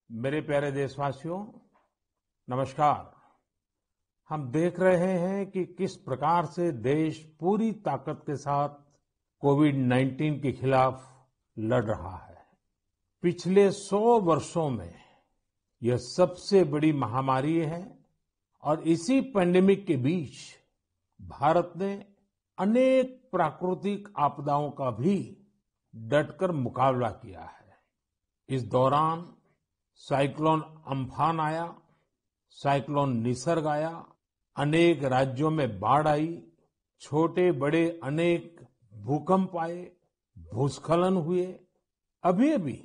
मेरे प्यारे देशवासियों, नमस्कार। हम देख रहे हैं कि किस प्रकार से देश पूरी ताकत के साथ कोविड-19 के खिलाफ लड़ रहा है। पिछले 100 वर्षों में यह सबसे बड़ी महामारी है और इसी पैंडेमिक के बीच भारत ने अनेक प्राकृतिक आपदाओं का भी डटकर मुकाबला किया है। इस दौरान साइक्लोन अम्फान आया, साइक्लोन निसर्ग आया, अनेक राज्यों में बाढ़ आई, छोटे बड़े अनेक भूकंप आए, भूस्खलन हुए। अभी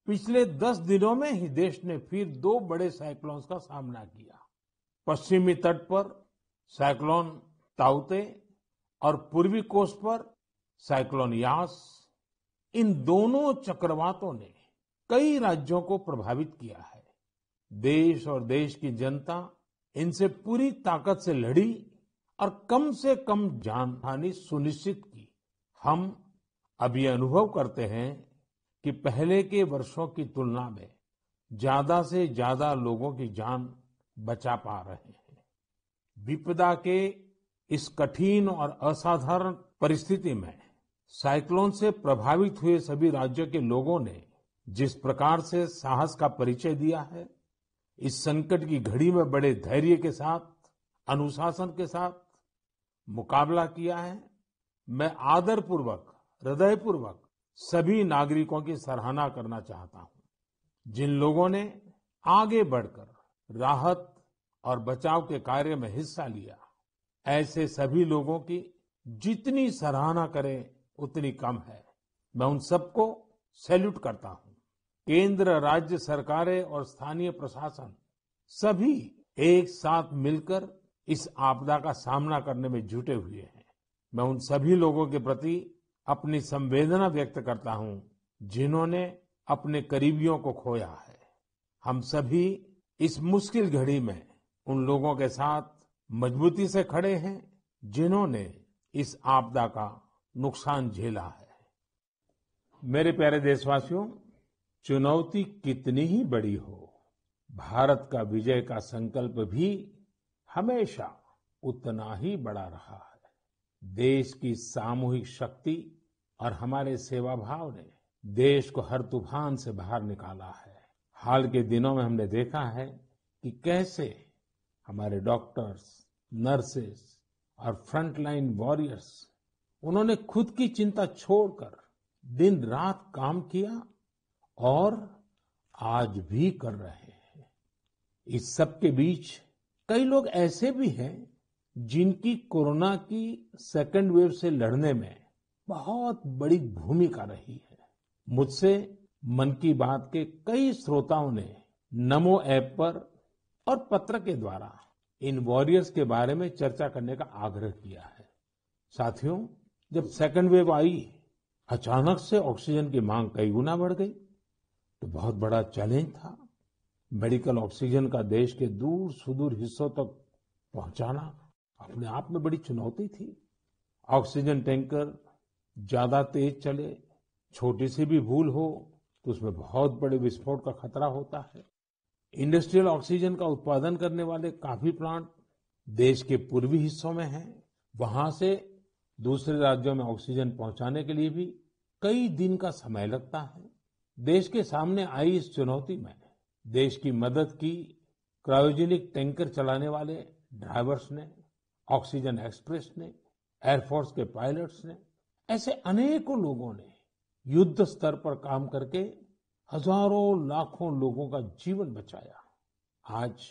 पिछले 10 दिनों में ही देश ने फिर 2 बड़े साइक्लोन्स का सामना किया। पश्चिमी तट पर साइक्लोन ताउते और पूर्वी कोस्ट पर साइक्लोन यास। इन दोनों चक्रवातों ने कई राज्यों को प्रभावित किया है। देश और देश की जनता इनसे पूरी ताकत से लड़ी और कम से कम जानहानि सुनिश्चित की। हम अब ये अनुभव करते हैं कि पहले के वर्षों की तुलना में ज्यादा से ज्यादा लोगों की जान बचा पा रहे हैं। विपदा के इस कठिन और असाधारण परिस्थिति में साइक्लोन से प्रभावित हुए सभी राज्यों के लोगों ने जिस प्रकार से साहस का परिचय दिया है, इस संकट की घड़ी में बड़े धैर्य के साथ, अनुशासन के साथ मुकाबला किया है, मैं आदरपूर्वक, हृदयपूर्वक सभी नागरिकों की सराहना करना चाहता हूं। जिन लोगों ने आगे बढ़कर राहत और बचाव के कार्य में हिस्सा लिया, ऐसे सभी लोगों की जितनी सराहना करें उतनी कम है। मैं उन सबको सैल्यूट करता हूं। केंद्र, राज्य सरकारें और स्थानीय प्रशासन सभी एक साथ मिलकर इस आपदा का सामना करने में जुटे हुए हैं। मैं उन सभी लोगों के प्रति अपनी संवेदना व्यक्त करता हूं जिन्होंने अपने करीबियों को खोया है। हम सभी इस मुश्किल घड़ी में उन लोगों के साथ मजबूती से खड़े हैं जिन्होंने इस आपदा का नुकसान झेला है। मेरे प्यारे देशवासियों, चुनौती कितनी ही बड़ी हो, भारत का विजय का संकल्प भी हमेशा उतना ही बड़ा रहा है। देश की सामूहिक शक्ति और हमारे सेवा भाव ने देश को हर तूफान से बाहर निकाला है। हाल के दिनों में हमने देखा है कि कैसे हमारे डॉक्टर्स, नर्सेस और फ्रंटलाइन वॉरियर्स, उन्होंने खुद की चिंता छोड़कर दिन रात काम किया और आज भी कर रहे हैं। इस सब के बीच कई लोग ऐसे भी हैं जिनकी कोरोना की सेकंड वेव से लड़ने में बहुत बड़ी भूमिका रही है। मुझसे मन की बात के कई श्रोताओं ने नमो ऐप पर और पत्र के द्वारा इन वॉरियर्स के बारे में चर्चा करने का आग्रह किया है। साथियों, जब सेकंड वेव आई, अचानक से ऑक्सीजन की मांग कई गुना बढ़ गई, तो बहुत बड़ा चैलेंज था। मेडिकल ऑक्सीजन का देश के दूर सुदूर हिस्सों तक पहुंचाना अपने आप में बड़ी चुनौती थी। ऑक्सीजन टैंकर ज्यादा तेज चले, छोटी सी भी भूल हो तो उसमें बहुत बड़े विस्फोट का खतरा होता है। इंडस्ट्रियल ऑक्सीजन का उत्पादन करने वाले काफी प्लांट देश के पूर्वी हिस्सों में हैं। वहां से दूसरे राज्यों में ऑक्सीजन पहुंचाने के लिए भी कई दिन का समय लगता है। देश के सामने आई इस चुनौती में देश की मदद की क्रायोजेनिक टैंकर चलाने वाले ड्राइवर्स ने, ऑक्सीजन एक्सप्रेस ने, एयरफोर्स के पायलट्स ने, ऐसे अनेकों लोगों ने युद्ध स्तर पर काम करके हजारों लाखों लोगों का जीवन बचाया। आज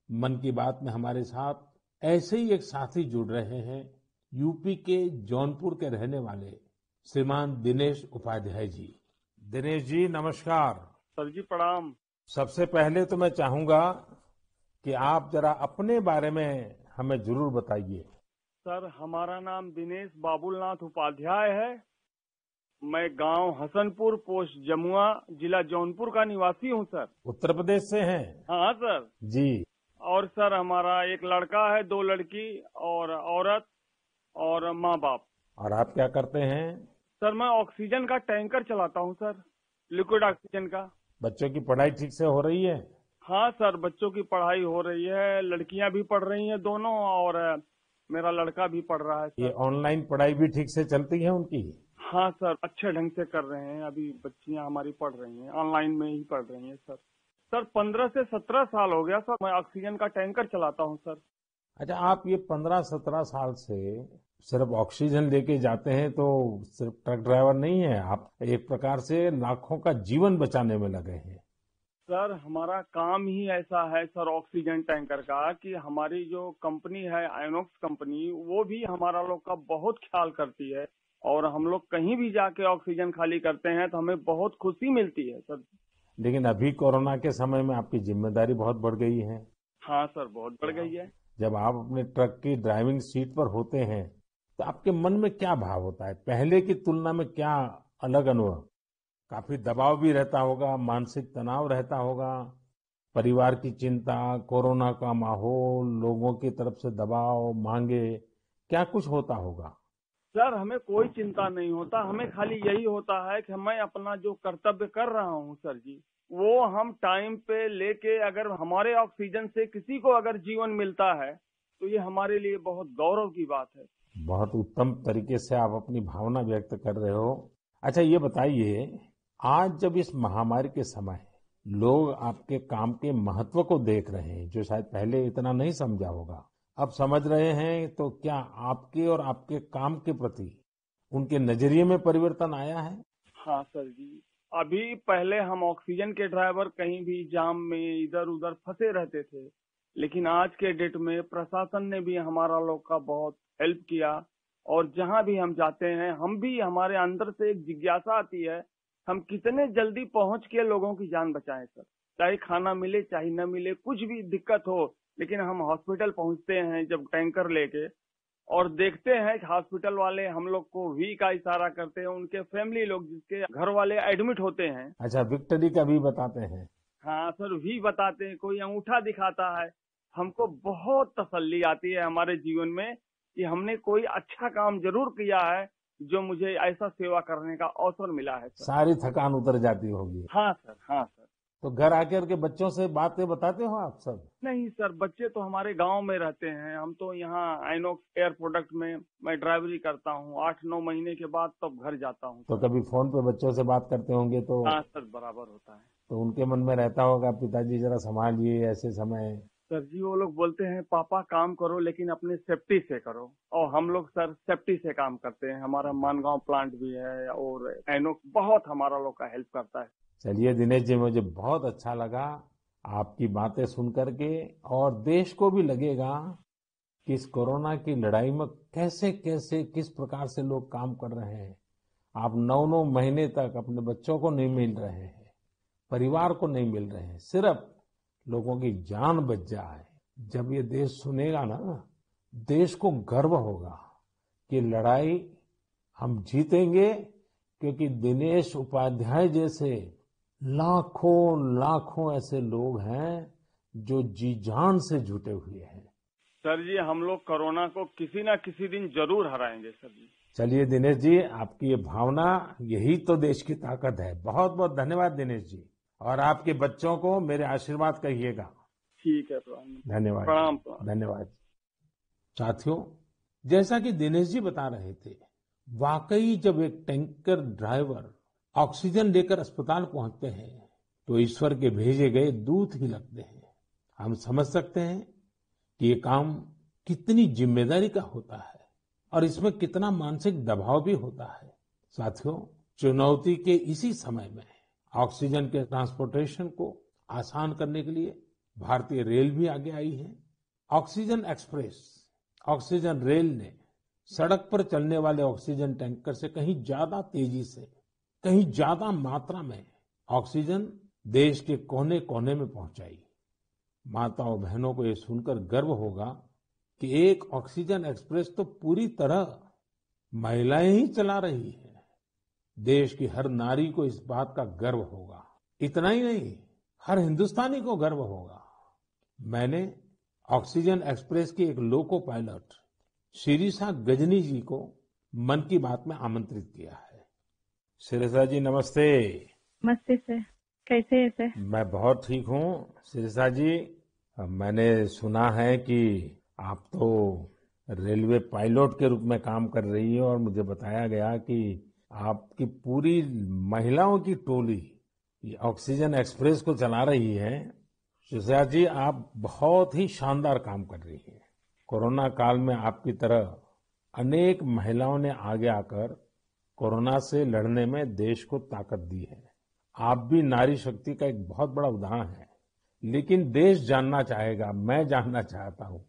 मन की बात में हमारे साथ ऐसे ही एक साथी जुड़ रहे हैं, यूपी के जौनपुर के रहने वाले श्रीमान दिनेश उपाध्याय जी। दिनेश जी, नमस्कार। सर जी प्रणाम। सबसे पहले तो मैं चाहूंगा कि आप जरा अपने बारे में हमें जरूर बताइए। सर, हमारा नाम दिनेश बाबुलनाथ उपाध्याय है। मैं गांव हसनपुर, पोस्ट जमुआ, जिला जौनपुर का निवासी हूं सर। उत्तर प्रदेश से हैं? हाँ सर जी। और सर, हमारा एक लड़का है, 2 लड़की और औरत और माँ बाप। और आप क्या करते हैं? सर, मैं ऑक्सीजन का टैंकर चलाता हूं सर, लिक्विड ऑक्सीजन का। बच्चों की पढ़ाई ठीक से हो रही है? हाँ सर, बच्चों की पढ़ाई हो रही है, लड़कियां भी पढ़ रही हैं दोनों, और मेरा लड़का भी पढ़ रहा है ये सर। ऑनलाइन पढ़ाई भी ठीक से चलती है उनकी? हाँ सर, अच्छे ढंग से कर रहे हैं। अभी बच्चियां हमारी पढ़ रही हैं, ऑनलाइन में ही पढ़ रही हैं सर। सर 15 से 17 साल हो गया सर, मैं ऑक्सीजन का टैंकर चलाता हूँ सर। अच्छा, आप ये 15-17 साल से सिर्फ ऑक्सीजन लेके जाते हैं, तो सिर्फ ट्रक ड्राइवर नहीं है आप, एक प्रकार से लाखों का जीवन बचाने में लगे हैं। सर हमारा काम ही ऐसा है सर, ऑक्सीजन टैंकर का, कि हमारी जो कंपनी है आइनॉक्स कंपनी, वो भी हमारा लोग का बहुत ख्याल करती है। और हम लोग कहीं भी जाके ऑक्सीजन खाली करते हैं तो हमें बहुत खुशी मिलती है सर। लेकिन अभी कोरोना के समय में आपकी जिम्मेदारी बहुत बढ़ गई है। हाँ सर, बहुत बढ़ गई है। जब आप अपने ट्रक की ड्राइविंग सीट पर होते हैं, तो आपके मन में क्या भाव होता है? पहले की तुलना में क्या अलग अनुभव? काफी दबाव भी रहता होगा, मानसिक तनाव रहता होगा, परिवार की चिंता, कोरोना का माहौल, लोगों की तरफ से दबाव, मांगे, क्या कुछ होता होगा? सर हमें कोई चिंता नहीं होता, हमें खाली यही होता है कि मैं अपना जो कर्तव्य कर रहा हूँ सर जी, वो हम टाइम पे लेके, अगर हमारे ऑक्सीजन से किसी को अगर जीवन मिलता है तो ये हमारे लिए बहुत गौरव की बात है। बहुत उत्तम तरीके से आप अपनी भावना व्यक्त कर रहे हो। अच्छा, ये बताइए, आज जब इस महामारी के समय लोग आपके काम के महत्व को देख रहे हैं, जो शायद पहले इतना नहीं समझा होगा, अब समझ रहे हैं, तो क्या आपके और आपके काम के प्रति उनके नजरिए में परिवर्तन आया है? हाँ सर जी, अभी पहले हम ऑक्सीजन के ड्राइवर कहीं भी जाम में इधर उधर फंसे रहते थे, लेकिन आज के डेट में प्रशासन ने भी हमारा लोग का बहुत हेल्प किया। और जहाँ भी हम जाते हैं, हम भी, हमारे अंदर से एक जिज्ञासा आती है, हम कितने जल्दी पहुंच के लोगों की जान बचाएं सर। चाहे खाना मिले चाहे न मिले, कुछ भी दिक्कत हो, लेकिन हम हॉस्पिटल पहुंचते हैं जब टैंकर लेके, और देखते हैं कि हॉस्पिटल वाले हम लोग को वी का इशारा करते हैं, उनके फैमिली लोग जिसके घर वाले एडमिट होते हैं। अच्छा, विक्ट्री का भी बताते हैं? हाँ सर, वी बताते हैं, कोई अंगूठा दिखाता है। हमको बहुत तसल्ली आती है हमारे जीवन में कि हमने कोई अच्छा काम जरूर किया है, जो मुझे ऐसा सेवा करने का अवसर मिला है सर। सारी थकान उतर जाती होगी। हाँ सर, हाँ सर। तो घर आकर के बच्चों से बातें बताते हो आप सब? नहीं सर, बच्चे तो हमारे गांव में रहते हैं, हम तो यहाँ आइनॉक्स एयर प्रोडक्ट में मैं ड्राइवरी करता हूँ। 8-9 महीने के बाद तब घर जाता हूँ तो सर। कभी फोन पे बच्चों से बात करते होंगे, तो हाँ सर, बराबर होता है। तो उनके मन में रहता होगा, पिताजी जरा संभालिए ऐसे समय। सर जी, वो लोग बोलते हैं पापा काम करो लेकिन अपने सेफ्टी से करो, और हम लोग सर सेफ्टी से काम करते हैं। हमारा मानगांव प्लांट भी है, और आइनॉक्स बहुत हमारा लोग का हेल्प करता है। चलिए दिनेश जी, मुझे बहुत अच्छा लगा आपकी बातें सुन करके, और देश को भी लगेगा कि इस कोरोना की लड़ाई में कैसे कैसे किस प्रकार से लोग काम कर रहे हैं। आप 9-9 महीने तक अपने बच्चों को नहीं मिल रहे हैं, परिवार को नहीं मिल रहे हैं, सिर्फ लोगों की जान बच जाए। जब ये देश सुनेगा ना, देश को गर्व होगा कि लड़ाई हम जीतेंगे, क्योंकि दिनेश उपाध्याय जैसे लाखों लाखों ऐसे लोग हैं जो जी जान से जुटे हुए हैं। सर जी, हम लोग कोरोना को किसी ना किसी दिन जरूर हराएंगे सर जी। चलिए दिनेश जी, आपकी ये भावना, यही तो देश की ताकत है। बहुत बहुत धन्यवाद दिनेश जी, और आपके बच्चों को मेरे आशीर्वाद कहिएगा। ठीक है, प्रणाम। धन्यवाद। प्रणाम प्रणाम। धन्यवाद। साथियों, जैसा कि दिनेश जी बता रहे थे, वाकई जब एक टैंकर ड्राइवर ऑक्सीजन लेकर अस्पताल पहुंचते हैं, तो ईश्वर के भेजे गए दूत ही लगते हैं। हम समझ सकते हैं कि ये काम कितनी जिम्मेदारी का होता है, और इसमें कितना मानसिक दबाव भी होता है। साथियों, चुनौती के इसी समय में ऑक्सीजन के ट्रांसपोर्टेशन को आसान करने के लिए भारतीय रेल भी आगे आई है। ऑक्सीजन एक्सप्रेस, ऑक्सीजन रेल ने सड़क पर चलने वाले ऑक्सीजन टैंकर से कहीं ज्यादा तेजी से, कहीं ज्यादा मात्रा में ऑक्सीजन देश के कोने कोने में पहुंचाई। माताओं बहनों को ये सुनकर गर्व होगा कि एक ऑक्सीजन एक्सप्रेस तो पूरी तरह महिलाएं ही चला रही हैं। देश की हर नारी को इस बात का गर्व होगा। इतना ही नहीं, हर हिंदुस्तानी को गर्व होगा। मैंने ऑक्सीजन एक्सप्रेस की एक लोको पायलट शिरीषा गजनी जी को मन की बात में आमंत्रित किया है। शिरीषा जी, नमस्ते। नमस्ते सर। कैसे है सर? मैं बहुत ठीक हूँ शिरिषा जी। मैंने सुना है कि आप तो रेलवे पायलट के रूप में काम कर रही है और मुझे बताया गया कि आपकी पूरी महिलाओं की टोली ये ऑक्सीजन एक्सप्रेस को चला रही है। शिरिषा जी, आप बहुत ही शानदार काम कर रही हैं। कोरोना काल में आपकी तरह अनेक महिलाओं ने आगे आकर कोरोना से लड़ने में देश को ताकत दी है। आप भी नारी शक्ति का एक बहुत बड़ा उदाहरण है। लेकिन देश जानना चाहेगा, मैं जानना चाहता हूँ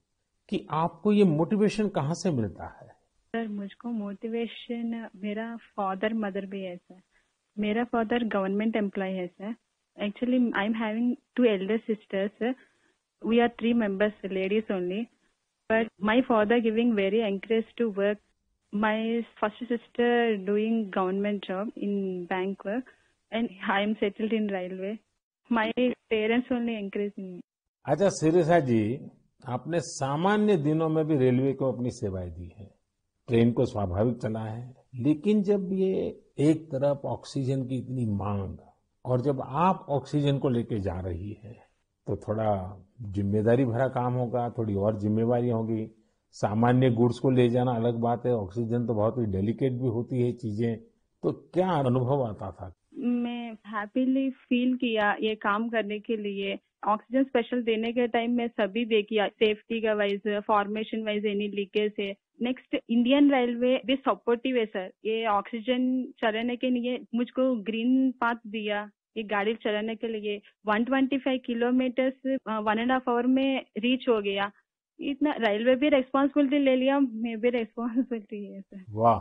कि आपको ये मोटिवेशन कहाँ से मिलता है? सर मुझको मोटिवेशन मेरा फादर मदर भी है सर। मेरा फादर गवर्नमेंट एम्प्लॉय है sir. Actually I am having 2 elder sisters. We are 3 members, ladies only. But my father giving very encourage to work. My first sister doing government job in bank work, and I am settled in railway. My parents only encouraging me. अच्छा शिरिषा जी, आपने सामान्य दिनों में भी railway को अपनी सेवाएं दी है, ट्रेन को स्वाभाविक चला है। लेकिन जब ये एक तरफ ऑक्सीजन की इतनी मांग और जब आप ऑक्सीजन को लेके जा रही है तो थोड़ा जिम्मेदारी भरा काम होगा, थोड़ी और जिम्मेवारी होगी। सामान्य गुड्स को ले जाना अलग बात है, ऑक्सीजन तो बहुत ही डेलिकेट भी होती है चीजें। तो क्या अनुभव आता था? मैं हैप्पीली फील किया ये काम करने के लिए। ऑक्सीजन स्पेशल देने के टाइम में सभी देखिए सेफ्टी का wise, formation wise any leakage है। नेक्स्ट इंडियन रेलवे भी सपोर्टिव है सर। ये ऑक्सीजन चलाने के लिए मुझको ग्रीन पाथ दिया ये गाड़ी चलाने के लिए। 125 किलोमीटर 1.5 आवर में रीच हो गया। इतना रेलवे भी रेस्पॉन्सिबिलिटी ले लिया, मैं भी रेस्पॉन्सिबिलिटी है सर। वाह,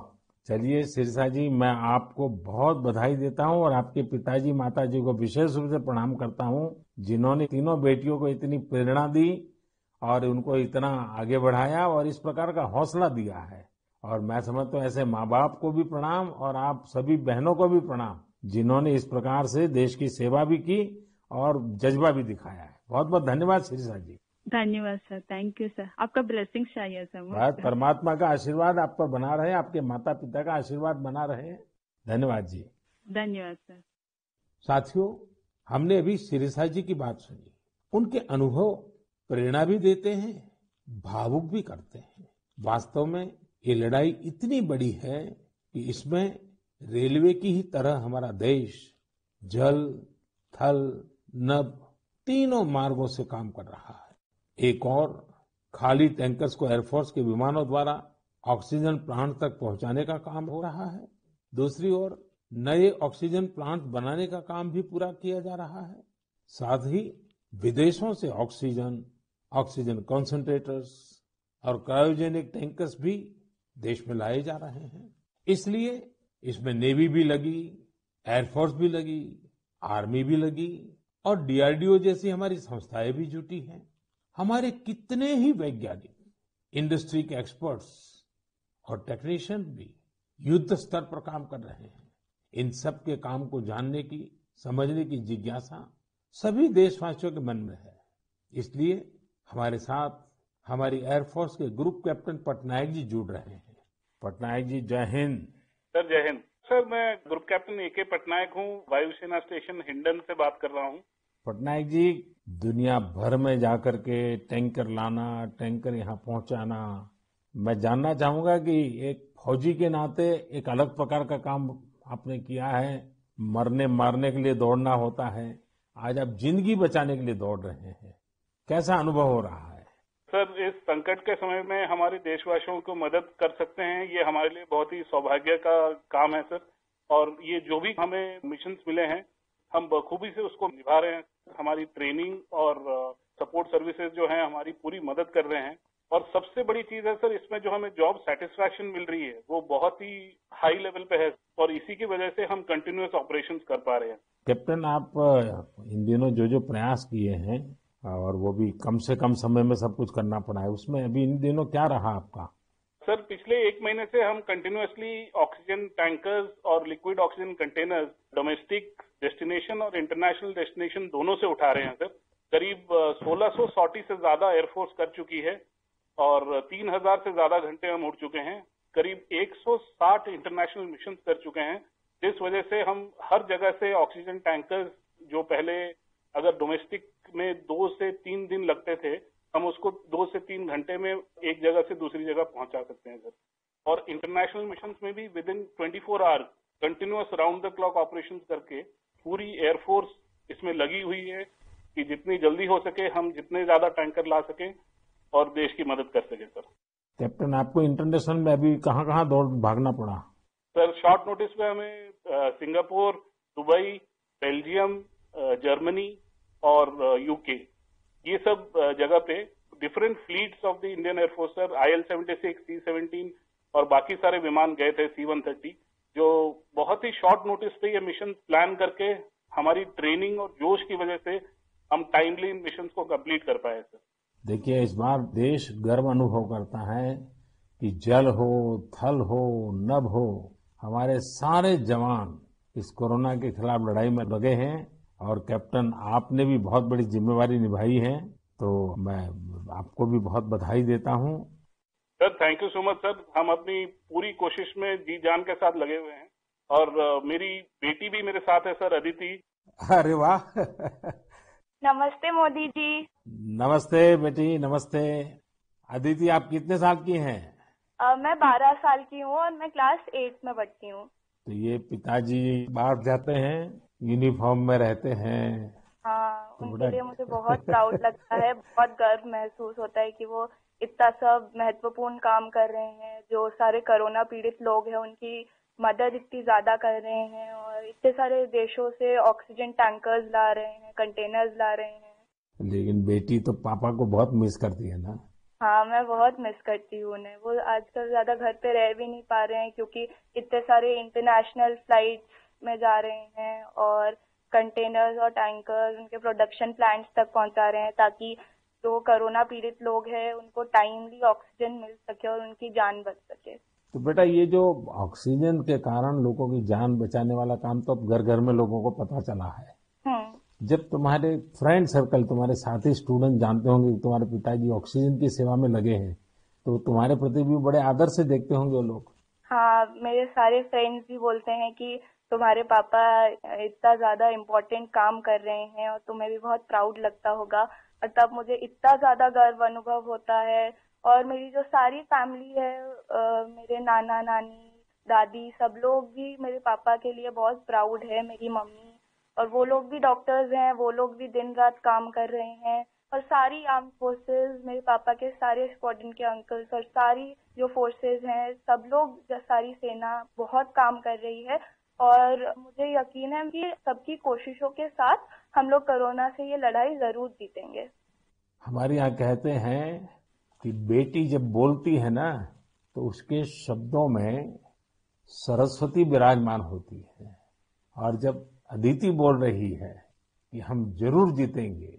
चलिए शिरिषा जी, मैं आपको बहुत बधाई देता हूँ और आपके पिताजी माताजी को विशेष रूप से प्रणाम करता हूँ, जिन्होंने तीनों बेटियों को इतनी प्रेरणा दी और उनको इतना आगे बढ़ाया और इस प्रकार का हौसला दिया है। और मैं समझता हूँ ऐसे माँ बाप को भी प्रणाम और आप सभी बहनों को भी प्रणाम, जिन्होंने इस प्रकार से देश की सेवा भी की और जज्बा भी दिखाया है। बहुत बहुत धन्यवाद शिरिषा जी। धन्यवाद सर, थैंक यू सर। आपका ब्लेसिंग्स चाहिए सर मुझ बस पे। परमात्मा का आशीर्वाद आप पर बना रहे, आपके माता पिता का आशीर्वाद बना रहे। धन्यवाद जी। धन्यवाद सर। साथियों, हमने अभी शिरिषा जी की बात सुनी। उनके अनुभव प्रेरणा भी देते हैं, भावुक भी करते हैं। वास्तव में ये लड़ाई इतनी बड़ी है कि इसमें रेलवे की ही तरह हमारा देश जल, थल, नभ तीनों मार्गों से काम कर रहा है। एक और खाली टैंकर्स को एयरफोर्स के विमानों द्वारा ऑक्सीजन प्लांट तक पहुंचाने का काम हो रहा है। दूसरी ओर नए ऑक्सीजन प्लांट बनाने का काम भी पूरा किया जा रहा है। साथ ही विदेशों से ऑक्सीजन, ऑक्सीजन कंसंट्रेटर्स और क्रायोजेनिक टैंकर्स भी देश में लाए जा रहे हैं। इसलिए इसमें नेवी भी लगी, एयरफोर्स भी लगी, आर्मी भी लगी और डीआरडीओ जैसी हमारी संस्थाएं भी जुटी हैं। हमारे कितने ही वैज्ञानिक, इंडस्ट्री के एक्सपर्ट्स और टेक्नीशियन भी युद्ध स्तर पर काम कर रहे हैं। इन सब के काम को जानने की, समझने की जिज्ञासा सभी देशवासियों के मन में है। इसलिए हमारे साथ हमारी एयरफोर्स के ग्रुप कैप्टन पटनायक जी जुड़ रहे हैं। पटनायक जी, जय हिंद। सर जय हिंद। सर मैं ग्रुप कैप्टन ए.के. पटनायक हूँ, वायुसेना स्टेशन हिंडन से बात कर रहा हूँ। पटनायक जी, दुनिया भर में जाकर के टैंकर लाना, टैंकर यहाँ पहुंचाना, मैं जानना चाहूंगा कि एक फौजी के नाते एक अलग प्रकार का काम आपने किया है। मरने मारने के लिए दौड़ना होता है, आज आप जिंदगी बचाने के लिए दौड़ रहे हैं। कैसा अनुभव हो रहा है? सर इस संकट के समय में हमारे देशवासियों को मदद कर सकते हैं, ये हमारे लिए बहुत ही सौभाग्य का काम है सर। और ये जो भी हमें मिशंस मिले हैं, हम बखूबी से उसको निभा रहे हैं। हमारी ट्रेनिंग और सपोर्ट सर्विसेज जो हैं हमारी पूरी मदद कर रहे हैं। और सबसे बड़ी चीज है सर, इसमें जो हमें जॉब सेटिस्फैक्शन मिल रही है वो बहुत ही हाई लेवल पे है और इसी की वजह से हम कंटिन्यूअस ऑपरेशंस कर पा रहे हैं। कैप्टन, आप इन दिनों जो प्रयास किए हैं और वो भी कम से कम समय में सब कुछ करना पड़ा है, उसमें अभी इन दिनों क्या रहा आपका? सर पिछले 1 महीने से हम कंटिन्यूअसली ऑक्सीजन टैंकर्स और liquid oxygen containers domestic destination और इंटरनेशनल डेस्टिनेशन दोनों से उठा रहे हैं सर। करीब 1600 सॉर्टी से ज्यादा एयरफोर्स कर चुकी है और 3000 से ज्यादा घंटे हम उड़ चुके हैं। करीब 160 इंटरनेशनल मिशन कर चुके हैं, जिस वजह से हम हर जगह से ऑक्सीजन टैंकर्स जो पहले अगर डोमेस्टिक में 2 से 3 दिन लगते थे, हम उसको 2 से 3 घंटे में एक जगह से दूसरी जगह पहुंचा सकते हैं सर। और इंटरनेशनल मिशंस में भी within 24 hour continuous round the clock operations करके पूरी एयरफोर्स इसमें लगी हुई है कि जितनी जल्दी हो सके हम जितने ज्यादा टैंकर ला सकें और देश की मदद कर सके सर। कैप्टन, आपको इंटरनेशनल में अभी कहाँ कहाँ दौड़ भागना पड़ा? सर शॉर्ट नोटिस पे हमें सिंगापुर, दुबई, बेल्जियम, जर्मनी और यूके, ये सब जगह पे different fleets of the Indian air force sir, IL-76, C-17 और बाकी सारे विमान गए थे, C-130, जो बहुत ही शॉर्ट नोटिस पे ये मिशन प्लान करके हमारी ट्रेनिंग और जोश की वजह से हम टाइमली इन मिशन को कंप्लीट कर पाए सर। देखिए, इस बार देश गर्व अनुभव करता है कि जल हो, थल हो, नभ हो, हमारे सारे जवान इस कोरोना के खिलाफ लड़ाई में लगे हैं। और कैप्टन, आपने भी बहुत बड़ी जिम्मेवारी निभाई है, तो मैं आपको भी बहुत बधाई देता हूँ। Sir thank you so much sir. हम अपनी पूरी कोशिश में जी जान के साथ लगे हुए हैं और मेरी बेटी भी मेरे साथ है सर, अदिति। अरे वाह! नमस्ते मोदी जी। नमस्ते बेटी, नमस्ते। अदिति, आप कितने साल की हैं? मैं 12 साल की हूँ और मैं क्लास 8 में पढ़ती हूँ। तो ये पिताजी बाहर जाते हैं, यूनिफॉर्म में रहते हैं। हाँ, तो उनके लिए मुझे बहुत प्राउड लगता है, बहुत गर्व महसूस होता है कि वो इतना सब महत्वपूर्ण काम कर रहे हैं। जो सारे कोरोना पीड़ित लोग हैं उनकी मदद इतनी ज्यादा कर रहे हैं और इतने सारे देशों से ऑक्सीजन टैंकर्स ला रहे हैं, कंटेनर्स ला रहे हैं। लेकिन बेटी तो पापा को बहुत मिस करती है ना? हाँ, मैं बहुत मिस करती हूँ उन्हें। वो आजकल ज्यादा घर पे रह भी नहीं पा रहे हैं क्योंकि इतने सारे इंटरनेशनल फ्लाइट्स में जा रहे हैं और कंटेनर्स और टैंकर्स उनके प्रोडक्शन प्लांट्स तक पहुंचा रहे हैं ताकि जो कोरोना पीड़ित लोग हैं उनको टाइमली ऑक्सीजन मिल सके और उनकी जान बच सके। तो बेटा, ये जो ऑक्सीजन के कारण लोगों की जान बचाने वाला काम तो अब घर घर में लोगों को पता चला है। जब तुम्हारे फ्रेंड सर्कल, तुम्हारे साथी स्टूडेंट जानते होंगे कि तुम्हारे पिताजी ऑक्सीजन की सेवा में लगे हैं, तो तुम्हारे प्रति भी बड़े आदर से देखते होंगे वो लोग। हाँ, मेरे सारे फ्रेंड्स भी बोलते हैं कि तुम्हारे पापा इतना ज्यादा इम्पोर्टेंट काम कर रहे हैं और तुम्हें भी बहुत प्राउड लगता होगा। और तब मुझे इतना ज्यादा गर्व अनुभव होता है। और मेरी जो सारी फैमिली है, मेरे नाना नानी, दादी, सब लोग भी मेरे पापा के लिए बहुत प्राउड है। मेरी मम्मी, और वो लोग भी डॉक्टर्स हैं, वो लोग भी दिन रात काम कर रहे हैं। और सारी आर्म फोर्सेस, मेरे पापा के सारे स्क्वाड्रन के अंकल्स और सारी जो फोर्सेस हैं, सब लोग, सारी सेना बहुत काम कर रही है। और मुझे यकीन है कि सबकी कोशिशों के साथ हम लोग कोरोना से ये लड़ाई जरूर जीतेंगे। हमारे यहाँ कहते हैं कि बेटी जब बोलती है ना, तो उसके शब्दों में सरस्वती विराजमान होती है। और जब अदिति बोल रही है कि हम जरूर जीतेंगे,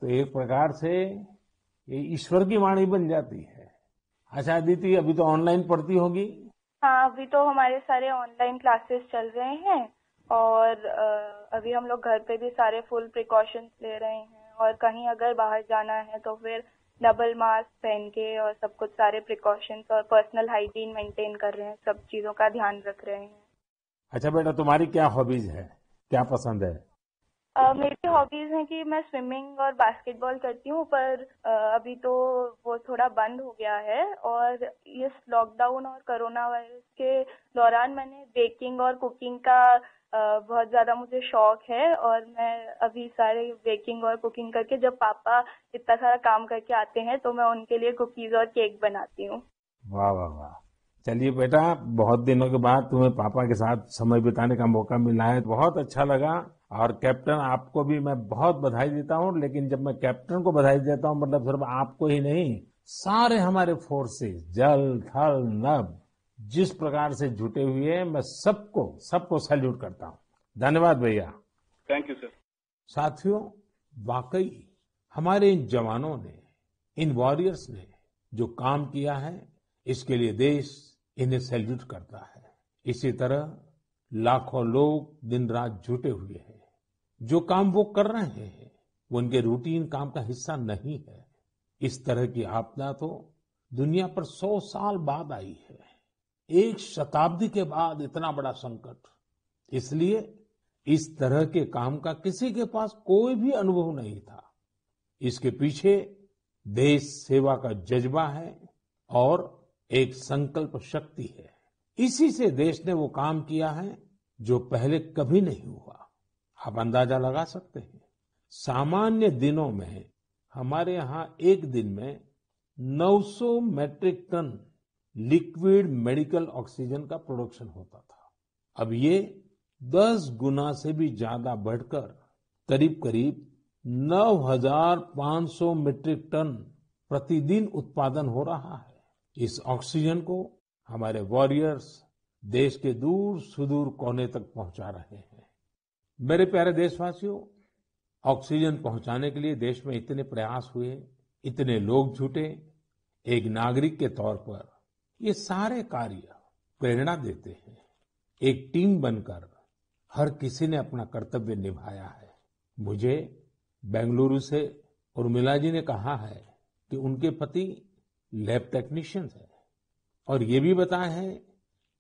तो एक प्रकार से ये ईश्वर की वाणी बन जाती है। अच्छा अदिति, अभी तो ऑनलाइन पढ़ती होगी? हाँ, अभी तो हमारे सारे ऑनलाइन क्लासेस चल रहे हैं और अभी हम लोग घर पे भी सारे फुल प्रिकॉशंस ले रहे हैं। और कहीं अगर बाहर जाना है तो फिर डबल मास्क पहन के और सब कुछ सारे प्रिकॉशंस और पर्सनल हाइजीन मेंटेन कर रहे हैं, सब चीजों का ध्यान रख रहे हैं। अच्छा बेटा, तुम्हारी क्या हॉबीज है, क्या पसंद है? मेरी हॉबीज हैं कि मैं स्विमिंग और बास्केटबॉल करती हूँ, पर अभी तो वो थोड़ा बंद हो गया है। और इस लॉकडाउन और कोरोना वायरस के दौरान मैंने बेकिंग और कुकिंग का बहुत ज्यादा मुझे शौक है। और मैं अभी सारे बेकिंग और कुकिंग करके, जब पापा इतना सारा काम करके आते हैं तो मैं उनके लिए कुकीज और केक बनाती हूँ। वाह वाह वाह! चलिए बेटा, बहुत दिनों के बाद तुम्हें पापा के साथ समय बिताने का मौका मिला है, बहुत अच्छा लगा। और कैप्टन, आपको भी मैं बहुत बधाई देता हूँ। लेकिन जब मैं कैप्टन को बधाई देता हूँ, मतलब सिर्फ आपको ही नहीं, सारे हमारे फोर्सेस, जल थल नभ, जिस प्रकार से जुटे हुए हैं, मैं सबको सैल्यूट करता हूँ। धन्यवाद भैया। Thank you sir. साथियों, वाकई हमारे इन जवानों ने, इन वॉरियर्स ने जो काम किया है, इसके लिए देश इन्हें सैल्यूट करता है। इसी तरह लाखों लोग दिन रात जुटे हुए हैं। जो काम वो कर रहे हैं वो उनके रूटीन काम का हिस्सा नहीं है। इस तरह की आपदा तो दुनिया पर 100 साल बाद आई है, एक शताब्दी के बाद इतना बड़ा संकट। इसलिए इस तरह के काम का किसी के पास कोई भी अनुभव नहीं था। इसके पीछे देश सेवा का जज्बा है और एक संकल्प शक्ति है। इसी से देश ने वो काम किया है जो पहले कभी नहीं हुआ। आप अंदाजा लगा सकते हैं, सामान्य दिनों में हमारे यहाँ एक दिन में 900 metric ton liquid medical oxygen का प्रोडक्शन होता था। अब ये 10 गुना से भी ज्यादा बढ़कर करीब करीब 9,500 मीट्रिक टन प्रतिदिन उत्पादन हो रहा है। इस ऑक्सीजन को हमारे वॉरियर्स देश के दूर सुदूर कोने तक पहुंचा रहे हैं। मेरे प्यारे देशवासियों, ऑक्सीजन पहुंचाने के लिए देश में इतने प्रयास हुए, इतने लोग जुटे। एक नागरिक के तौर पर ये सारे कार्य प्रेरणा देते हैं। एक टीम बनकर हर किसी ने अपना कर्तव्य निभाया है। मुझे बेंगलुरु से उर्मिला जी ने कहा है कि उनके पति लैब टेक्नीशियन है और ये भी बताया है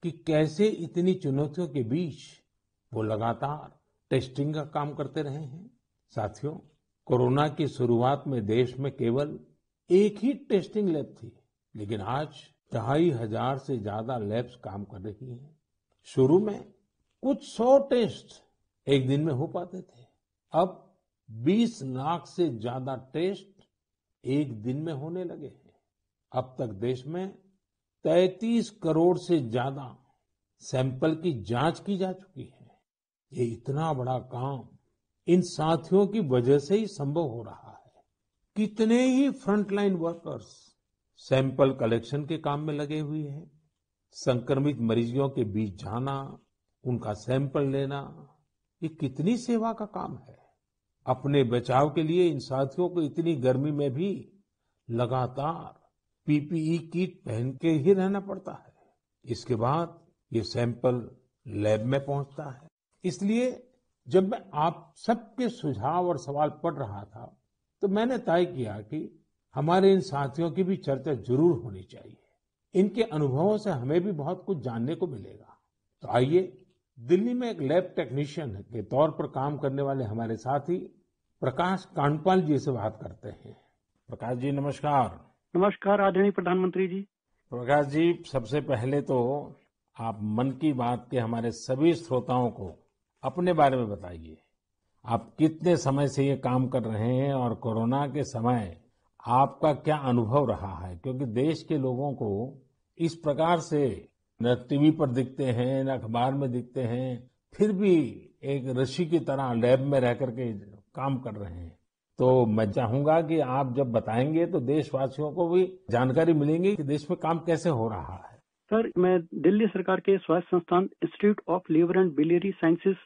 कि कैसे इतनी चुनौतियों के बीच वो लगातार टेस्टिंग का काम करते रहे हैं। साथियों, कोरोना की शुरुआत में देश में केवल एक ही टेस्टिंग लैब थी, लेकिन आज 2,500 से ज्यादा लैब्स काम कर रही हैं। शुरू में कुछ 100 टेस्ट एक दिन में हो पाते थे, अब 20 लाख से ज्यादा टेस्ट एक दिन में होने लगे हैं। अब तक देश में 33 करोड़ से ज्यादा सैंपल की जांच की जा चुकी है। ये इतना बड़ा काम इन साथियों की वजह से ही संभव हो रहा है। कितने ही फ्रंटलाइन वर्कर्स सैंपल कलेक्शन के काम में लगे हुए हैं। संक्रमित मरीजों के बीच जाना, उनका सैंपल लेना, ये कितनी सेवा का काम है। अपने बचाव के लिए इन साथियों को इतनी गर्मी में भी लगातार पीपीई किट पहन के ही रहना पड़ता है। इसके बाद ये सैंपल लैब में पहुंचता है। इसलिए जब मैं आप सबके सुझाव और सवाल पढ़ रहा था तो मैंने तय किया कि हमारे इन साथियों की भी चर्चा जरूर होनी चाहिए। इनके अनुभवों से हमें भी बहुत कुछ जानने को मिलेगा। तो आइए दिल्ली में एक लैब टेक्नीशियन के तौर पर काम करने वाले हमारे साथी प्रकाश कांडपाल जी से बात करते हैं। प्रकाश जी नमस्कार। नमस्कार आदरणीय प्रधानमंत्री जी। प्रकाश जी, सबसे पहले तो आप मन की बात के हमारे सभी श्रोताओं को अपने बारे में बताइए। आप कितने समय से ये काम कर रहे हैं और कोरोना के समय आपका क्या अनुभव रहा है? क्योंकि देश के लोगों को इस प्रकार से न टीवी पर दिखते हैं, न अखबार में दिखते हैं, फिर भी एक ऋषि की तरह लैब में रह करके काम कर रहे हैं। तो मैं चाहूंगा कि आप जब बताएंगे तो देशवासियों को भी जानकारी मिलेगी कि देश में काम कैसे हो रहा है। सर, मैं दिल्ली सरकार के स्वास्थ्य संस्थान institute of liver and biliary sciences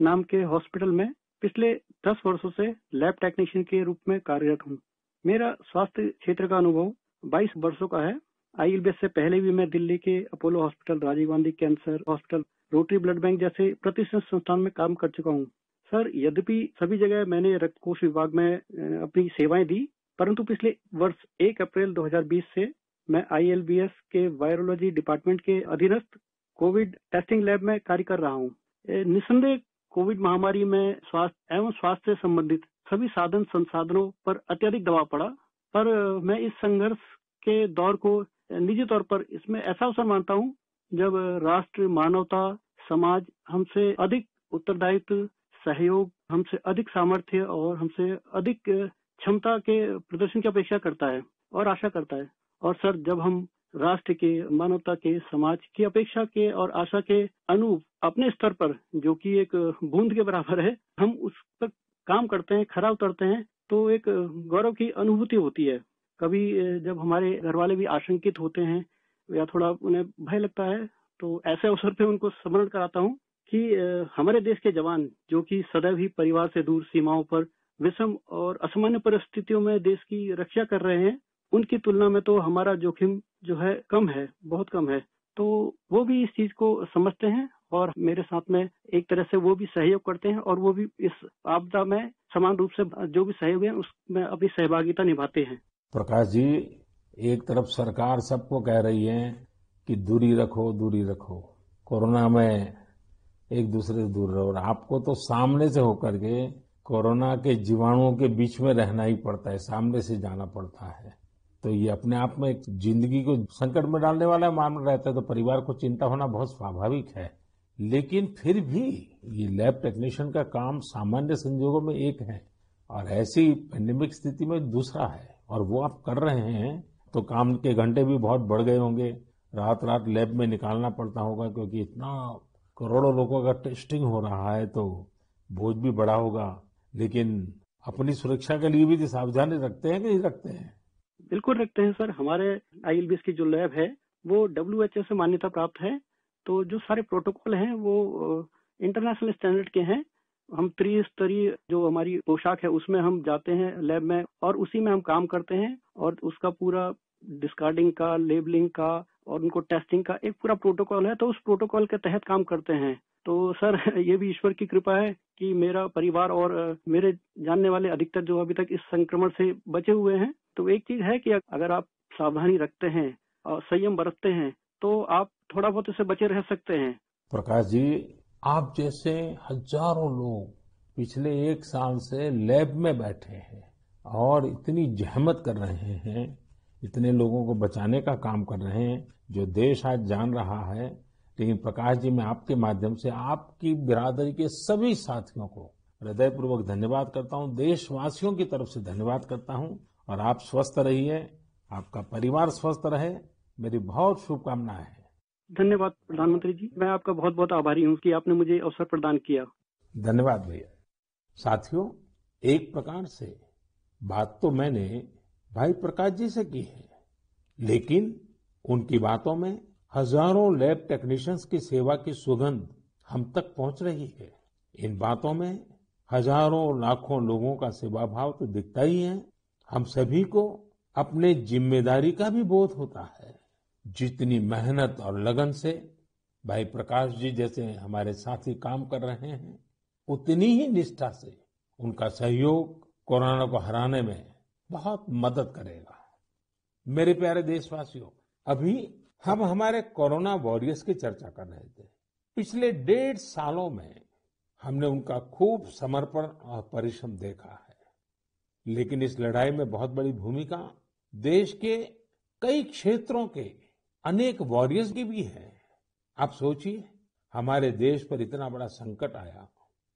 नाम के हॉस्पिटल में पिछले 10 वर्षों से लैब टेक्नीशियन के रूप में कार्यरत हूँ। मेरा स्वास्थ्य क्षेत्र का अनुभव 22 वर्षों का है। आईएलबीएस से पहले भी मैं दिल्ली के Apollo hospital, Rajiv Gandhi cancer hospital, Rotary blood bank जैसे प्रतिष्ठित संस्थान में काम कर चुका हूँ। सर, यद्यपि सभी जगह मैंने रक्त कोष विभाग में अपनी सेवाएं दी, परंतु पिछले वर्ष 1 अप्रैल 2020 से मैं आईएलबीएस के वायरोलॉजी डिपार्टमेंट के अधीनस्थ कोविड टेस्टिंग लैब में कार्य कर रहा हूँ। निस्संदेह कोविड महामारी में स्वास्थ्य एवं स्वास्थ्य से संबंधित सभी साधन संसाधनों पर अत्यधिक दबाव पड़ा, पर मैं इस संघर्ष के दौर को निजी तौर पर इसमें ऐसा अवसर मानता हूँ जब राष्ट्र, मानवता, समाज हमसे अधिक उत्तरदायित्व, सहयोग, हमसे अधिक सामर्थ्य और हमसे अधिक क्षमता के प्रदर्शन की अपेक्षा करता है और आशा करता है। और सर, जब हम राष्ट्र के, मानवता के, समाज की अपेक्षा के और आशा के अनुरूप अपने स्तर पर, जो कि एक बूंद के बराबर है, हम उस पर काम करते हैं, खरा उतरते हैं, तो एक गौरव की अनुभूति होती है। कभी जब हमारे घर वाले भी आशंकित होते हैं या थोड़ा उन्हें भय लगता है, तो ऐसे अवसर पे उनको स्मरण कराता हूँ कि हमारे देश के जवान, जो कि सदैव ही परिवार से दूर सीमाओं पर विषम और असामान्य परिस्थितियों में देश की रक्षा कर रहे हैं, उनकी तुलना में तो हमारा जोखिम जो है कम है, बहुत कम है। तो वो भी इस चीज को समझते हैं और मेरे साथ में एक तरह से वो भी सहयोग करते हैं और वो भी इस आपदा में समान रूप से जो भी सहयोग है उसमें अपनी सहभागिता निभाते हैं। प्रकाश जी, एक तरफ सरकार सबको कह रही है कि दूरी रखो, दूरी रखो। कोरोना में एक दूसरे से दूर रहो। और आपको तो सामने से होकर के कोरोना के जीवाणुओं के बीच में रहना ही पड़ता है, सामने से जाना पड़ता है। तो ये अपने आप में एक जिंदगी को संकट में डालने वाला मामला रहता है, तो परिवार को चिंता होना बहुत स्वाभाविक है। लेकिन फिर भी ये लैब टेक्नीशियन का काम सामान्य संजोगों में एक है और ऐसी पेंडेमिक स्थिति में दूसरा है, और वो आप कर रहे हैं तो काम के घंटे भी बहुत बढ़ गए होंगे, रात रात लैब में निकालना पड़ता होगा, क्योंकि इतना करोड़ों लोगों का टेस्टिंग हो रहा है तो बोझ भी बड़ा होगा। लेकिन अपनी सुरक्षा के लिए भी तो सावधानी रखते हैं कि नहीं रखते हैं? बिल्कुल रखते हैं सर। हमारे ILBS की जो लैब है वो WHO से मान्यता प्राप्त है, तो जो सारे प्रोटोकॉल हैं वो इंटरनेशनल स्टैंडर्ड के हैं। हम त्रिस्तरीय जो हमारी पोशाक है उसमें हम जाते हैं लैब में और उसी में हम काम करते हैं, और उसका पूरा डिस्कार्डिंग का, लेबलिंग का और उनको टेस्टिंग का एक पूरा प्रोटोकॉल है, तो उस प्रोटोकॉल के तहत काम करते हैं। तो सर ये भी ईश्वर की कृपा है कि मेरा परिवार और मेरे जानने वाले अधिकतर जो अभी तक इस संक्रमण से बचे हुए हैं। तो एक चीज है कि अगर आप सावधानी रखते हैं और संयम बरतते हैं तो आप थोड़ा बहुत इससे बचे रह सकते हैं। प्रकाश जी, आप जैसे हजारों लोग पिछले 1 साल से लैब में बैठे हैं और इतनी जहमत कर रहे हैं, इतने लोगों को बचाने का काम कर रहे हैं, जो देश आज जान रहा है। लेकिन प्रकाश जी, मैं आपके माध्यम से आपकी बिरादरी के सभी साथियों को हृदयपूर्वक धन्यवाद करता हूं, देशवासियों की तरफ से धन्यवाद करता हूं। और आप स्वस्थ रहिए, आपका परिवार स्वस्थ रहे, मेरी बहुत शुभकामनाएं हैं। धन्यवाद प्रधानमंत्री जी, मैं आपका बहुत बहुत आभारी हूँ कि आपने मुझे अवसर प्रदान किया। धन्यवाद भैया। साथियों, एक प्रकार से बात तो मैंने भाई प्रकाश जी से की है, लेकिन उनकी बातों में हजारों लैब टेक्नीशियंस की सेवा की सुगंध हम तक पहुंच रही है। इन बातों में हजारों लाखों लोगों का सेवा भाव तो दिखता ही है। हम सभी को अपने जिम्मेदारी का भी बोध होता है। जितनी मेहनत और लगन से भाई प्रकाश जी जैसे हमारे साथी काम कर रहे हैं, उतनी ही निष्ठा से उनका सहयोग कोरोना को हराने में बहुत मदद करेगा। मेरे प्यारे देशवासियों, अभी हम हमारे कोरोना वॉरियर्स की चर्चा कर रहे थे। पिछले 1.5 सालों में हमने उनका खूब समर्पण और परिश्रम देखा है, लेकिन इस लड़ाई में बहुत बड़ी भूमिका देश के कई क्षेत्रों के अनेक वॉरियर्स की भी है। आप सोचिए, हमारे देश पर इतना बड़ा संकट आया,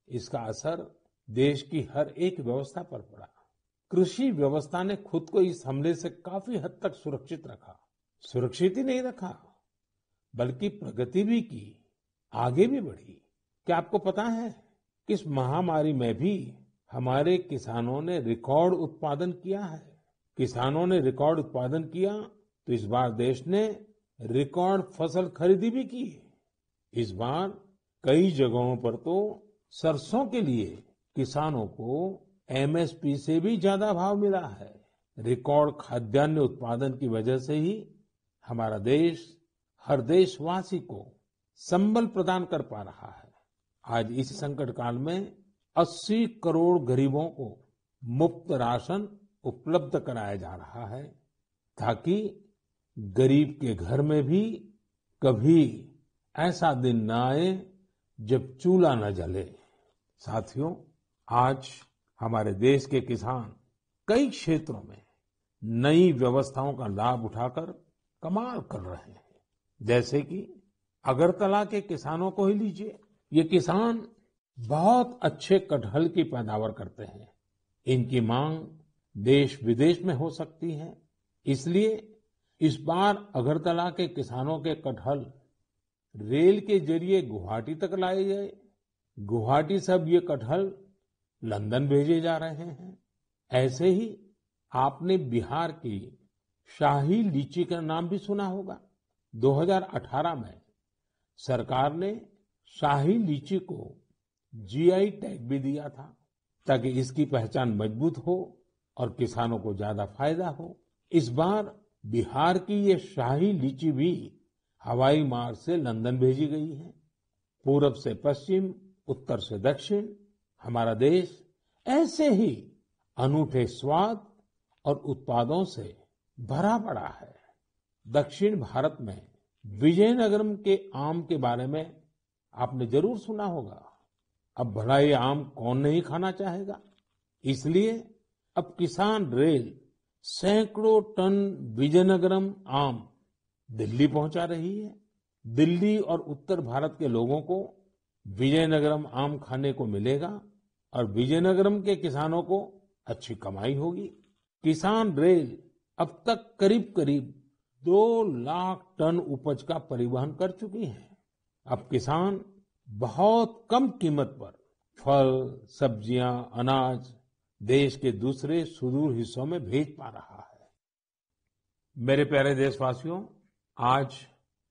इसका असर देश की हर एक व्यवस्था पर पड़ा। कृषि व्यवस्था ने खुद को इस हमले से काफी हद तक सुरक्षित रखा। सुरक्षित ही नहीं रखा, बल्कि प्रगति भी की, आगे भी बढ़ी। क्या आपको पता है कि इस महामारी में भी हमारे किसानों ने रिकॉर्ड उत्पादन किया है? किसानों ने रिकॉर्ड उत्पादन किया तो इस बार देश ने रिकॉर्ड फसल खरीदी भी की। इस बार कई जगहों पर तो सरसों के लिए किसानों को MSP से भी ज्यादा भाव मिला है। रिकॉर्ड खाद्यान्न उत्पादन की वजह से ही हमारा देश हर देशवासी को संबल प्रदान कर पा रहा है। आज इस संकट काल में 80 करोड़ गरीबों को मुफ्त राशन उपलब्ध कराया जा रहा है, ताकि गरीब के घर में भी कभी ऐसा दिन न आए जब चूल्हा न जले। साथियों, आज हमारे देश के किसान कई क्षेत्रों में नई व्यवस्थाओं का लाभ उठाकर कमाल कर रहे हैं। जैसे कि अगरतला के किसानों को ही लीजिए। ये किसान बहुत अच्छे कटहल की पैदावार करते हैं। इनकी मांग देश विदेश में हो सकती है, इसलिए इस बार अगरतला के किसानों के कटहल रेल के जरिए गुवाहाटी तक लाए गए। गुवाहाटी से अब ये कटहल लंदन भेजे जा रहे हैं। ऐसे ही आपने बिहार की शाही लीची का नाम भी सुना होगा। 2018 में सरकार ने शाही लीची को GI टैग भी दिया था, ताकि इसकी पहचान मजबूत हो और किसानों को ज्यादा फायदा हो। इस बार बिहार की ये शाही लीची भी हवाई मार्ग से लंदन भेजी गई है। पूरब से पश्चिम, उत्तर से दक्षिण, हमारा देश ऐसे ही अनूठे स्वाद और उत्पादों से भरा पड़ा है। दक्षिण भारत में विजयनगरम के आम के बारे में आपने जरूर सुना होगा। अब भला ये आम कौन नहीं खाना चाहेगा। इसलिए अब किसान रेल सैकड़ों टन विजयनगरम आम दिल्ली पहुंचा रही है। दिल्ली और उत्तर भारत के लोगों को विजयनगरम आम खाने को मिलेगा और विजयनगरम के किसानों को अच्छी कमाई होगी। किसान रेल अब तक करीब करीब 2 लाख टन उपज का परिवहन कर चुकी है। अब किसान बहुत कम कीमत पर फल, सब्जियां, अनाज देश के दूसरे सुदूर हिस्सों में भेज पा रहा है। मेरे प्यारे देशवासियों, आज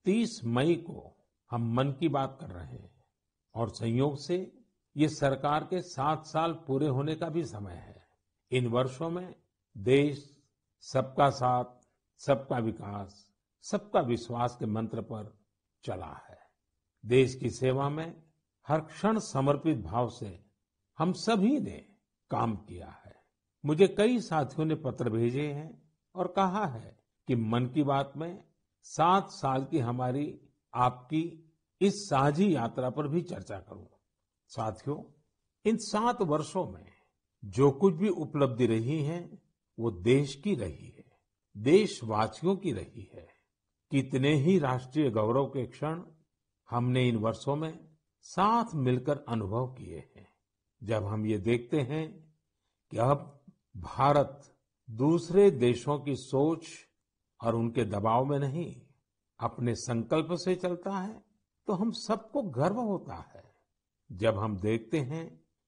30 मई को हम मन की बात कर रहे हैं और संयोग से ये सरकार के 7 साल पूरे होने का भी समय है। इन वर्षों में देश सबका साथ, सबका विकास, सबका विश्वास के मंत्र पर चला है। देश की सेवा में हर क्षण समर्पित भाव से हम सभी ने काम किया है। मुझे कई साथियों ने पत्र भेजे हैं और कहा है कि मन की बात में 7 साल की हमारी आपकी इस साझी यात्रा पर भी चर्चा करूं। साथियों, इन 7 वर्षों में जो कुछ भी उपलब्धि रही है वो देश की रही है, देशवासियों की रही है। कितने ही राष्ट्रीय गौरव के क्षण हमने इन वर्षों में साथ मिलकर अनुभव किए हैं। जब हम ये देखते हैं कि अब भारत दूसरे देशों की सोच और उनके दबाव में नहीं, अपने संकल्प से चलता है, तो हम सबको गर्व होता है। जब हम देखते हैं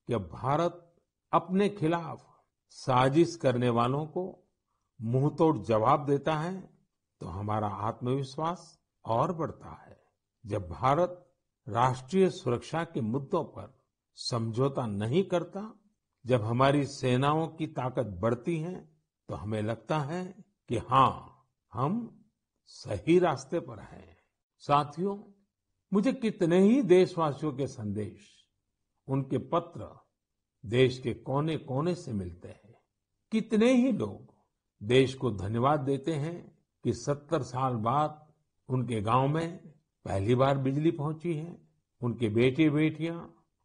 कि अब भारत अपने खिलाफ साजिश करने वालों को मुंहतोड़ जवाब देता है, तो हमारा आत्मविश्वास और बढ़ता है। जब भारत राष्ट्रीय सुरक्षा के मुद्दों पर समझौता नहीं करता, जब हमारी सेनाओं की ताकत बढ़ती है, तो हमें लगता है कि हाँ, हम सही रास्ते पर हैं। साथियों, मुझे कितने ही देशवासियों के संदेश, उनके पत्र देश के कोने कोने से मिलते हैं। कितने ही लोग देश को धन्यवाद देते हैं कि 70 साल बाद उनके गांव में पहली बार बिजली पहुंची है। उनके बेटे बेटियां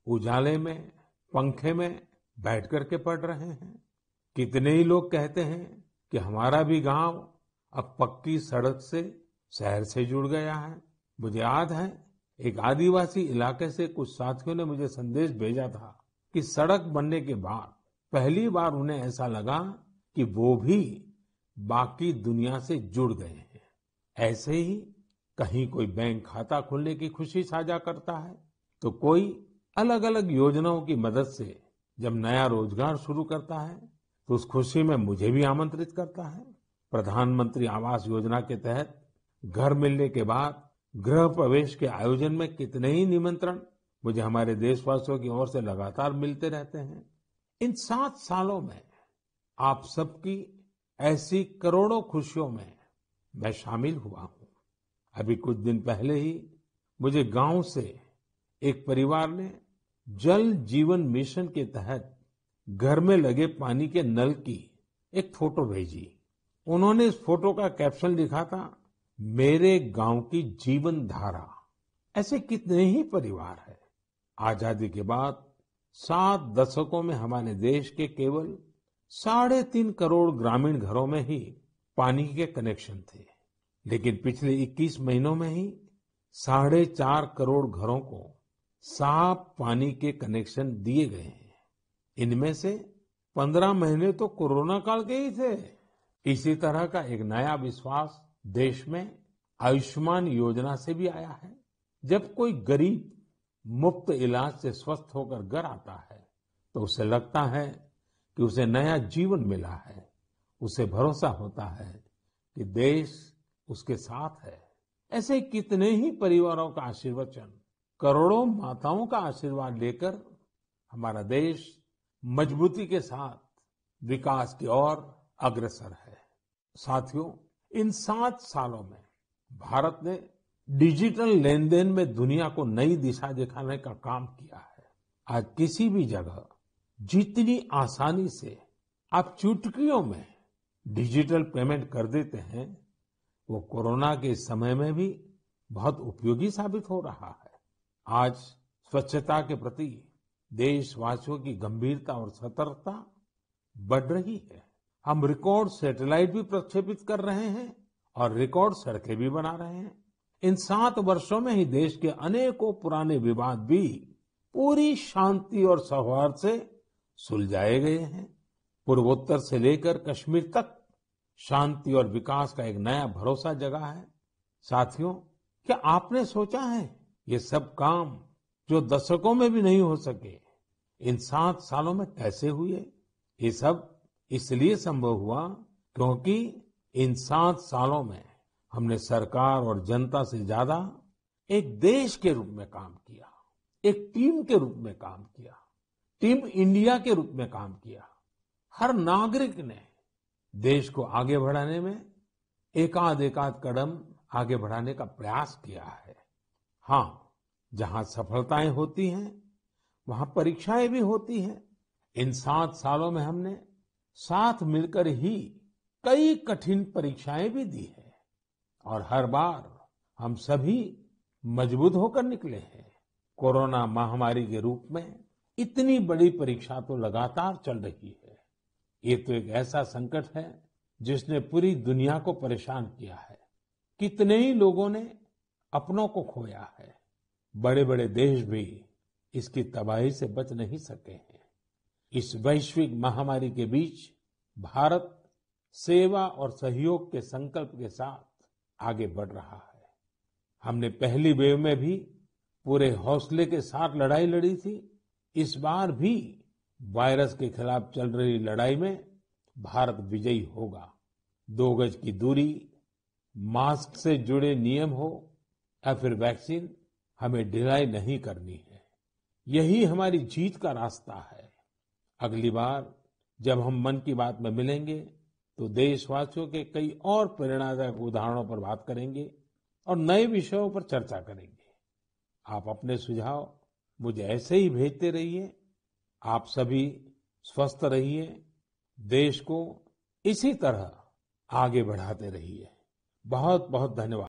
उजाले में, पंखे में बैठ करके पढ़ रहे हैं। कितने ही लोग कहते हैं कि हमारा भी गांव अब पक्की सड़क से शहर से जुड़ गया है। मुझे याद है, एक आदिवासी इलाके से कुछ साथियों ने मुझे संदेश भेजा था कि सड़क बनने के बाद पहली बार उन्हें ऐसा लगा कि वो भी बाकी दुनिया से जुड़ गए हैं। ऐसे ही कहीं कोई बैंक खाता खोलने की खुशी साझा करता है, तो कोई अलग अलग योजनाओं की मदद से जब नया रोजगार शुरू करता है, तो उस खुशी में मुझे भी आमंत्रित करता है। प्रधानमंत्री आवास योजना के तहत घर मिलने के बाद गृह प्रवेश के आयोजन में कितने ही निमंत्रण मुझे हमारे देशवासियों की ओर से लगातार मिलते रहते हैं। इन 7 सालों में आप सबकी ऐसी करोड़ों खुशियों में मैं शामिल हुआ हूं। अभी कुछ दिन पहले ही मुझे गांव से एक परिवार ने जल जीवन मिशन के तहत घर में लगे पानी के नल की एक फोटो भेजी। उन्होंने इस फोटो का कैप्शन लिखा था, मेरे गांव की जीवन धारा। ऐसे कितने ही परिवार हैं। आजादी के बाद 7 दशकों में हमारे देश के केवल 3.5 करोड़ ग्रामीण घरों में ही पानी के कनेक्शन थे, लेकिन पिछले 21 महीनों में ही 4.5 करोड़ घरों को साफ पानी के कनेक्शन दिए गए हैं। इनमें से 15 महीने तो कोरोना काल के ही थे। इसी तरह का एक नया विश्वास देश में आयुष्मान योजना से भी आया है। जब कोई गरीब मुफ्त इलाज से स्वस्थ होकर घर आता है, तो उसे लगता है कि उसे नया जीवन मिला है। उसे भरोसा होता है कि देश उसके साथ है। ऐसे कितने ही परिवारों का आशीर्वचन, करोड़ों माताओं का आशीर्वाद लेकर हमारा देश मजबूती के साथ विकास की ओर अग्रसर है। साथियों, इन 7 सालों में भारत ने डिजिटल लेन देन में दुनिया को नई दिशा दिखाने का काम किया है। आज किसी भी जगह जितनी आसानी से आप चुटकियों में डिजिटल पेमेंट कर देते हैं, वो कोरोना के समय में भी बहुत उपयोगी साबित हो रहा है। आज स्वच्छता के प्रति देशवासियों की गंभीरता और सतर्कता बढ़ रही है। हम रिकॉर्ड सैटेलाइट भी प्रक्षेपित कर रहे हैं और रिकॉर्ड सड़कें भी बना रहे हैं। इन 7 वर्षों में ही देश के अनेकों पुराने विवाद भी पूरी शांति और सौहार्द से सुलझाए गए हैं। पूर्वोत्तर से लेकर कश्मीर तक शांति और विकास का एक नया भरोसा जगा है। साथियों, क्या आपने सोचा है ये सब काम जो दशकों में भी नहीं हो सके, इन 7 सालों में कैसे हुए? ये सब इसलिए संभव हुआ क्योंकि इन 7 सालों में हमने सरकार और जनता से ज्यादा एक देश के रूप में काम किया, एक टीम के रूप में काम किया, टीम इंडिया के रूप में काम किया। हर नागरिक ने देश को आगे बढ़ाने में एकाध कदम आगे बढ़ाने का प्रयास किया है। हाँ, जहां सफलताएं होती हैं, वहां परीक्षाएं भी होती हैं। इन 7 सालों में हमने साथ मिलकर ही कई कठिन परीक्षाएं भी दी है और हर बार हम सभी मजबूत होकर निकले हैं। कोरोना महामारी के रूप में इतनी बड़ी परीक्षा तो लगातार चल रही है। ये तो एक ऐसा संकट है जिसने पूरी दुनिया को परेशान किया है। कितने ही लोगों ने अपनों को खोया है। बड़े बड़े देश भी इसकी तबाही से बच नहीं सके हैं। इस वैश्विक महामारी के बीच भारत सेवा और सहयोग के संकल्प के साथ आगे बढ़ रहा है। हमने पहली वेव में भी पूरे हौसले के साथ लड़ाई लड़ी थी। इस बार भी वायरस के खिलाफ चल रही लड़ाई में भारत विजयी होगा। 2 गज की दूरी, मास्क से जुड़े नियम हो या फिर वैक्सीन, हमें ढिलाई नहीं करनी है। यही हमारी जीत का रास्ता है। अगली बार जब हम मन की बात में मिलेंगे तो देशवासियों के कई और प्रेरणादायक उदाहरणों पर बात करेंगे और नए विषयों पर चर्चा करेंगे। आप अपने सुझाव मुझे ऐसे ही भेजते रहिए। आप सभी स्वस्थ रहिए, देश को इसी तरह आगे बढ़ाते रहिए। बहुत बहुत धन्यवाद।